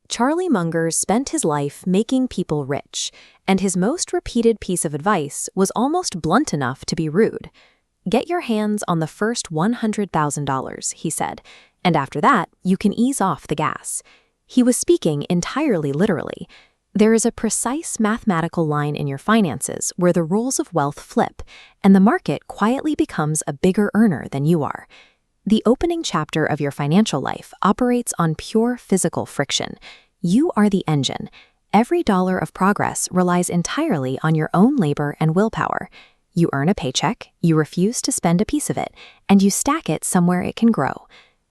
Charlie Munger spent his life making people rich, and his most repeated piece of advice was almost blunt enough to be rude. Get your hands on the first $100,000, he said, and after that, you can ease off the gas. He was speaking entirely literally. There is a precise mathematical line in your finances where the roles of wealth flip, and the market quietly becomes a bigger earner than you are. The opening chapter of your financial life operates on pure physical friction. You are the engine. Every dollar of progress relies entirely on your own labor and willpower. You earn a paycheck, you refuse to spend a piece of it, and you stack it somewhere it can grow.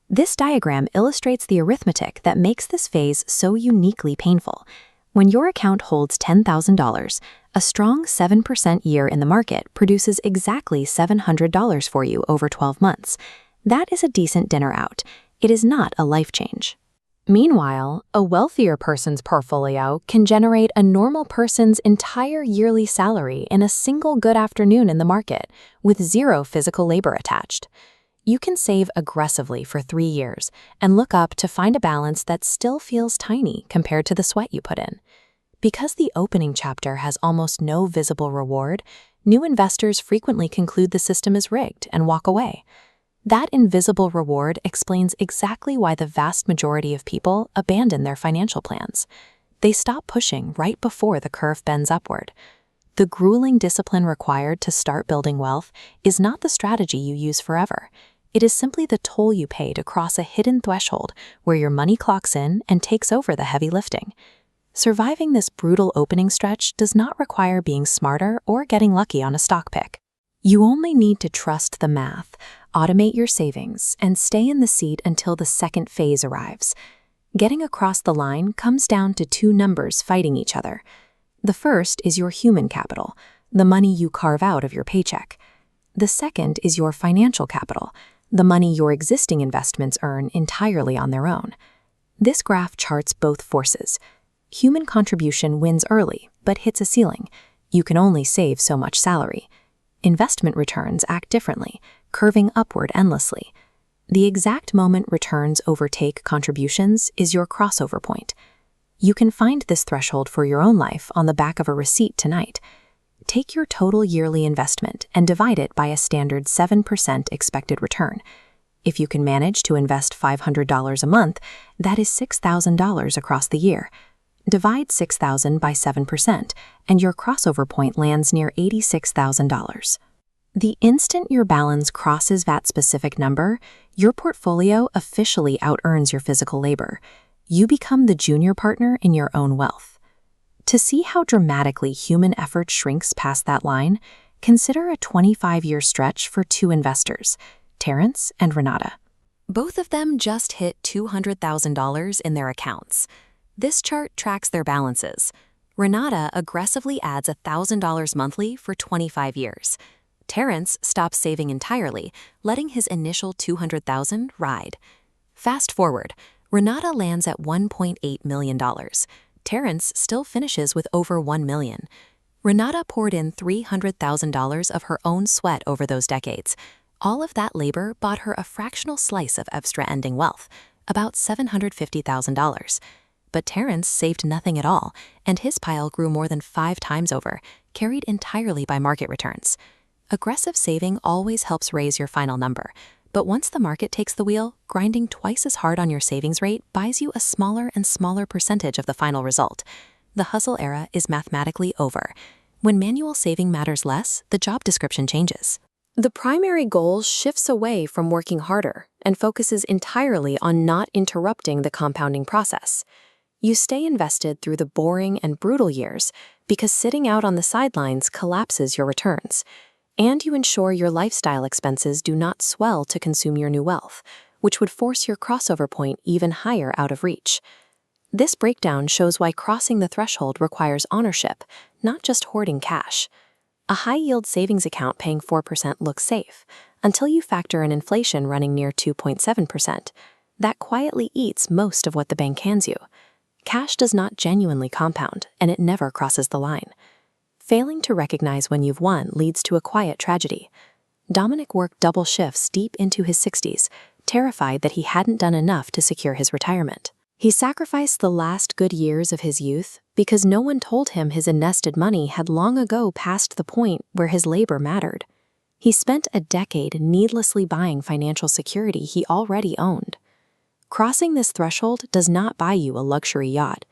This diagram illustrates the arithmetic that makes this phase so uniquely painful. When your account holds $10,000, a strong 7% year in the market produces exactly $700 for you over 12 months. That is a decent dinner out. It is not a life change. Meanwhile, a wealthier person's portfolio can generate a normal person's entire yearly salary in a single good afternoon in the market, with zero physical labor attached. You can save aggressively for 3 years and look up to find a balance that still feels tiny compared to the sweat you put in. Because the opening chapter has almost no visible reward, new investors frequently conclude the system is rigged and walk away. That invisible reward explains exactly why the vast majority of people abandon their financial plans. They stop pushing right before the curve bends upward. The grueling discipline required to start building wealth is not the strategy you use forever. It is simply the toll you pay to cross a hidden threshold where your money clocks in and takes over the heavy lifting. Surviving this brutal opening stretch does not require being smarter or getting lucky on a stock pick. You only need to trust the math, automate your savings, and stay in the seat until the second phase arrives. Getting across the line comes down to 2 numbers fighting each other. The first is your human capital, the money you carve out of your paycheck. The second is your financial capital, the money your existing investments earn entirely on their own. This graph charts both forces. Human contribution wins early, but hits a ceiling. You can only save so much salary. Investment returns act differently, curving upward endlessly. The exact moment returns overtake contributions is your crossover point. You can find this threshold for your own life on the back of a receipt tonight. Take your total yearly investment and divide it by a standard 7% expected return. If you can manage to invest $500 a month, that is $6,000 across the year. Divide $6,000 by 7%, and your crossover point lands near $86,000. The instant your balance crosses that specific number, your portfolio officially out-earns your physical labor. You become the junior partner in your own wealth. To see how dramatically human effort shrinks past that line, consider a 25-year stretch for 2 investors, Terrence and Renata. Both of them just hit $200,000 in their accounts. This chart tracks their balances. Renata aggressively adds $1,000 monthly for 25 years. Terrence stops saving entirely, letting his initial $200,000 ride. Fast forward, Renata lands at $1.8 million. Terrence still finishes with over $1 million. Renata poured in $300,000 of her own sweat over those decades. All of that labor bought her a fractional slice of extra ending wealth, about $750,000. But Terrence saved nothing at all, and his pile grew more than 5 times over, carried entirely by market returns. Aggressive saving always helps raise your final number, but once the market takes the wheel, grinding twice as hard on your savings rate buys you a smaller and smaller percentage of the final result. The hustle era is mathematically over. When manual saving matters less, the job description changes. The primary goal shifts away from working harder and focuses entirely on not interrupting the compounding process. You stay invested through the boring and brutal years because sitting out on the sidelines collapses your returns. And you ensure your lifestyle expenses do not swell to consume your new wealth, which would force your crossover point even higher out of reach. This breakdown shows why crossing the threshold requires ownership, not just hoarding cash. A high-yield savings account paying 4% looks safe, until you factor in inflation running near 2.7%. That quietly eats most of what the bank hands you. Cash does not genuinely compound, and it never crosses the line. Failing to recognize when you've won leads to a quiet tragedy. Dominic worked double shifts deep into his 60s, terrified that he hadn't done enough to secure his retirement. He sacrificed the last good years of his youth because no one told him his invested money had long ago passed the point where his labor mattered. He spent a decade needlessly buying financial security he already owned. Crossing this threshold does not buy you a luxury yacht.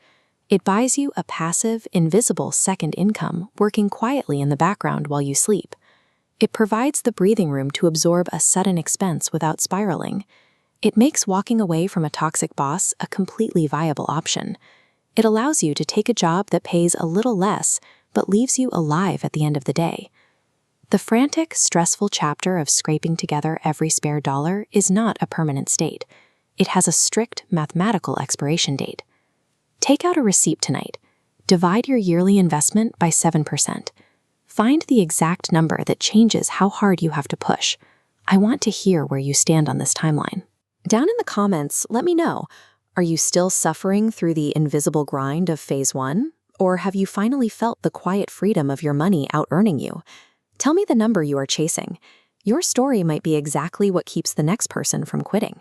It buys you a passive, invisible second income working quietly in the background while you sleep. It provides the breathing room to absorb a sudden expense without spiraling. It makes walking away from a toxic boss a completely viable option. It allows you to take a job that pays a little less but leaves you alive at the end of the day. The frantic, stressful chapter of scraping together every spare dollar is not a permanent state. It has a strict mathematical expiration date. Take out a receipt tonight. Divide your yearly investment by 7%. Find the exact number that changes how hard you have to push. I want to hear where you stand on this timeline. Down in the comments, let me know. Are you still suffering through the invisible grind of phase 1? Or have you finally felt the quiet freedom of your money out-earning you? Tell me the number you are chasing. Your story might be exactly what keeps the next person from quitting.